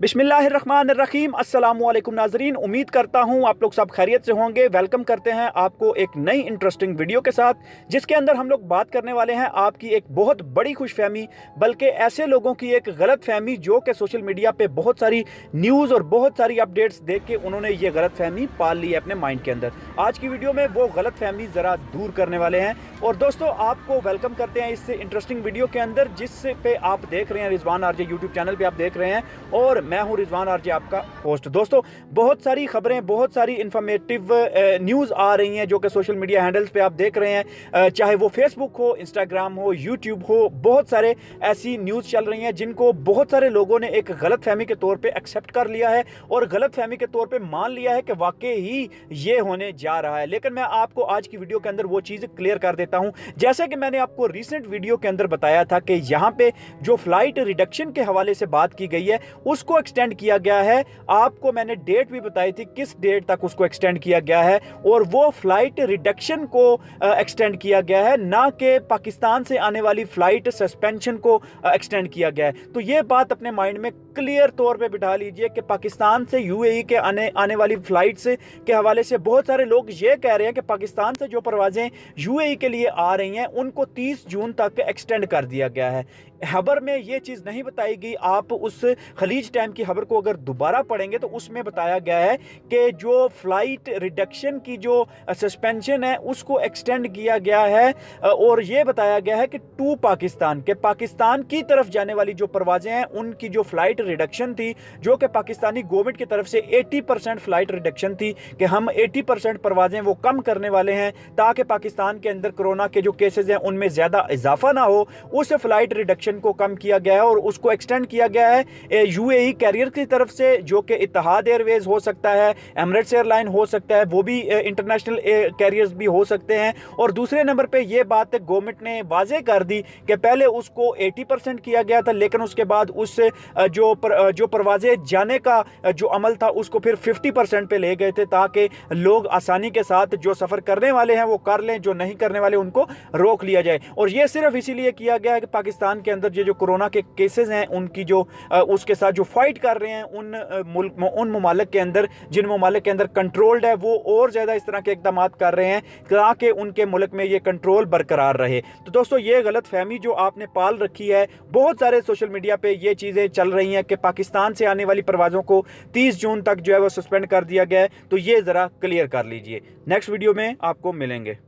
बिस्मिल्लाहिर्रहमानिर्रहीम अस्सलामुअलैकुम नाजरीन, उम्मीद करता हूँ आप लोग सब खैरियत से होंगे। वेलकम करते हैं आपको एक नई इंटरेस्टिंग वीडियो के साथ, जिसके अंदर हम लोग बात करने वाले हैं आपकी एक बहुत बड़ी खुशफहमी, बल्कि ऐसे लोगों की एक गलत फहमी जो कि सोशल मीडिया पे बहुत सारी न्यूज़ और बहुत सारी अपडेट्स देख के उन्होंने ये गलत फहमी पाल ली है अपने माइंड के अंदर। आज की वीडियो में वो गलत फहमी ज़रा दूर करने वाले हैं। और दोस्तों, आपको वेलकम करते हैं इस इंटरेस्टिंग वीडियो के अंदर, जिस पे आप देख रहे हैं रिजवान आरजे यूट्यूब चैनल पे आप देख रहे हैं, और मैं हूं रिजवान आरजे आपका होस्ट। दोस्तों, बहुत सारी खबरें, बहुत सारी इंफॉर्मेटिव न्यूज़ आ रही हैं जो कि सोशल मीडिया हैंडल्स पे आप देख रहे हैं, चाहे वो फेसबुक हो, इंस्टाग्राम हो, यूट्यूब हो, बहुत सारे ऐसी न्यूज़ चल रही हैं जिनको बहुत सारे लोगों ने एक गलत फहमी के तौर पे एक्सेप्ट कर लिया है और गलत फहमी के तौर पे मान लिया है कि वाकई ही ये होने जा रहा है। लेकिन मैं आपको आज की वीडियो के अंदर वो चीज़ क्लियर कर देता हूं। जैसे कि मैंने आपको रिसेंट वीडियो के अंदर बताया था कि यहाँ पे जो फ्लाइट रिडक्शन के हवाले से बात की गई है उसको एक्सटेंड किया गया है। आपको मैंने डेट भी बताई थी किस डेट तक उसको एक्सटेंड किया गया है, और वो फ्लाइट रिडक्शन को एक्सटेंड किया गया है, ना कि पाकिस्तान से आने वाली फ्लाइट सस्पेंशन को एक्सटेंड किया गया है। तो ये बात अपने माइंड में क्लियर तौर पे बिठा लीजिए कि पाकिस्तान से यूएई के आने वाली फ्लाइट्स के हवाले से बहुत सारे लोग ये कह रहे हैं कि पाकिस्तान से जो परवाजें यूएई के लिए आ रही हैं उनको 30 जून तक एक्सटेंड कर दिया गया है। खबर में ये चीज़ नहीं बताई गई। आप उस खलीज टाइम की खबर को अगर दोबारा पढ़ेंगे तो उसमें बताया गया है कि जो फ्लाइट रिडक्शन की जो सस्पेंशन है उसको एक्सटेंड किया गया है, और ये बताया गया है कि टू पाकिस्तान के पाकिस्तान की तरफ जाने वाली जो परवाजें हैं उनकी जो फ्लाइट रिडक्शन थी, जो कि पाकिस्तानी गवर्नमेंट की तरफ से 80% फ्लाइट रिडक्शन थी कि हम 80% परवाजें वो कम करने वाले हैं ताकि पाकिस्तान के अंदर कोरोना के जो केसेस हैं उनमें ज़्यादा इजाफा ना हो। उस फ्लाइट रिडक्शन को कम किया गया है और उसको एक्सटेंड किया गया है यूएई कैरियर की तरफ से, जो कि इत्तेहाद एयरवेज हो सकता है, एमिरेट्स एयरलाइन हो सकता है, वो भी इंटरनेशनल कैरियर्स भी हो सकते हैं। और दूसरे नंबर पे ये बात गवर्नमेंट ने वाजे कर दी कि पहले उसको 80% किया गया था, लेकिन उसके बाद उस जो परवाजे जाने का जो अमल था उसको फिर 50% पे ले गए थे, ताकि लोग आसानी के साथ जो सफ़र करने वाले हैं वो कर लें, जो नहीं करने वाले उनको रोक लिया जाए। और ये सिर्फ इसीलिए किया गया है कि पाकिस्तान के अंदर जो कोरोना के केसेस हैं उनकी जो उसके साथ जो फाइट कर रहे हैं उन ममालिक के अंदर, जिन ममालिक के अंदर कंट्रोल्ड है, वो और ज़्यादा इस तरह के इक़दाम कर रहे हैं ताकि उनके मुल्क में ये कंट्रोल बरकरार रहे। तो दोस्तों, ये गलत फहमी जो आपने पाल रखी है, बहुत सारे सोशल मीडिया पे ये चीज़ें चल रही हैं कि पाकिस्तान से आने वाली परवाज़ों को 30 जून तक जो है वो सस्पेंड कर दिया गया है, तो ये ज़रा क्लियर कर लीजिए। नेक्स्ट वीडियो में आपको मिलेंगे।